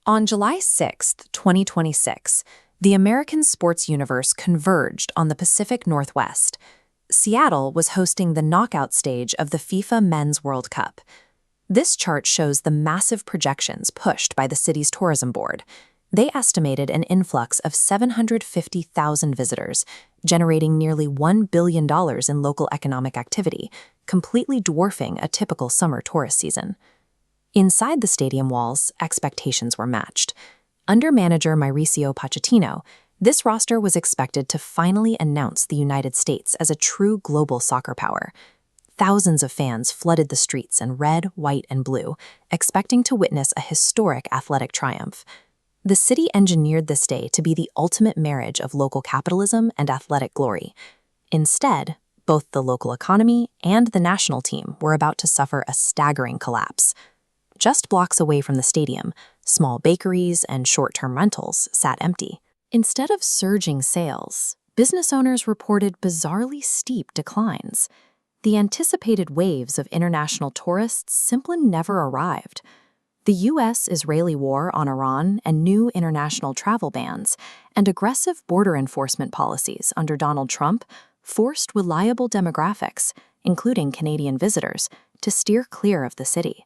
On July 6, 2026, the American sports universe converged on the Pacific Northwest. Seattle was hosting the knockout stage of the FIFA Men's World Cup. This chart shows the massive projections pushed by the city's tourism board. They estimated an influx of 750,000 visitors, generating nearly $1 billion in local economic activity, completely dwarfing a typical summer tourist season. Inside the stadium walls, expectations were matched. Under manager Mauricio Pochettino, this roster was expected to finally announce the United States as a true global soccer power. Thousands of fans flooded the streets in red, white, and blue, expecting to witness a historic athletic triumph. The city engineered this day to be the ultimate marriage of local capitalism and athletic glory. Instead, both the local economy and the national team were about to suffer a staggering collapse. Just blocks away from the stadium, small bakeries and short-term rentals sat empty. Instead of surging sales, business owners reported bizarrely steep declines. The anticipated waves of international tourists simply never arrived. The US-Israeli war on Iran and new international travel bans and aggressive border enforcement policies under Donald Trump forced reliable demographics, including Canadian visitors, to steer clear of the city.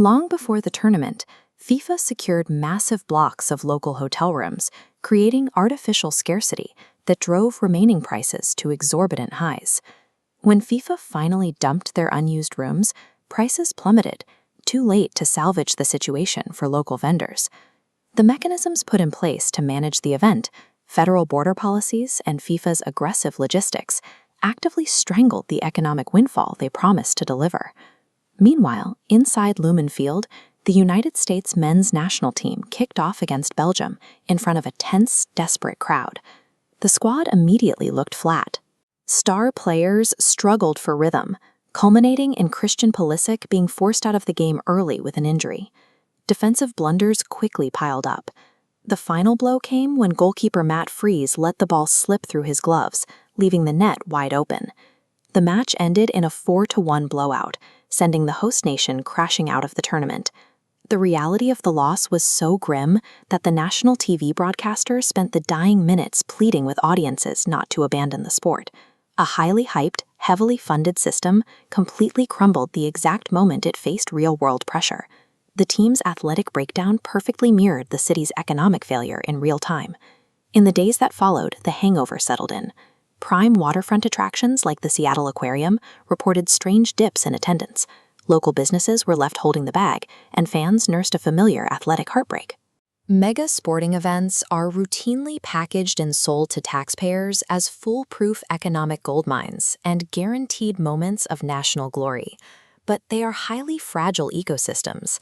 Long before the tournament, FIFA secured massive blocks of local hotel rooms, creating artificial scarcity that drove remaining prices to exorbitant highs. When FIFA finally dumped their unused rooms, prices plummeted, too late to salvage the situation for local vendors. The mechanisms put in place to manage the event, federal border policies, and FIFA's aggressive logistics, actively strangled the economic windfall they promised to deliver. Meanwhile, inside Lumen Field, the United States men's national team kicked off against Belgium in front of a tense, desperate crowd. The squad immediately looked flat. Star players struggled for rhythm, culminating in Christian Pulisic being forced out of the game early with an injury. Defensive blunders quickly piled up. The final blow came when goalkeeper Matt Freese let the ball slip through his gloves, leaving the net wide open. The match ended in a 4-1 blowout, sending the host nation crashing out of the tournament. The reality of the loss was so grim that the national TV broadcaster spent the dying minutes pleading with audiences not to abandon the sport. A highly hyped, heavily funded system completely crumbled the exact moment it faced real-world pressure. The team's athletic breakdown perfectly mirrored the city's economic failure in real time. In the days that followed, the hangover settled in. Prime waterfront attractions like the Seattle Aquarium reported strange dips in attendance. Local businesses were left holding the bag, and fans nursed a familiar athletic heartbreak. Mega sporting events are routinely packaged and sold to taxpayers as foolproof economic goldmines and guaranteed moments of national glory. But they are highly fragile ecosystems.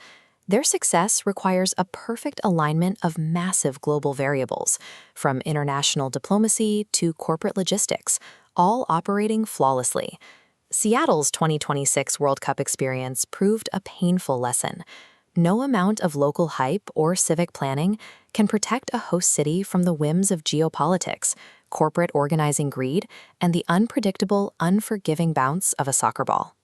Their success requires a perfect alignment of massive global variables, from international diplomacy to corporate logistics, all operating flawlessly. Seattle's 2026 World Cup experience proved a painful lesson. No amount of local hype or civic planning can protect a host city from the whims of geopolitics, corporate organizing greed, and the unpredictable, unforgiving bounce of a soccer ball.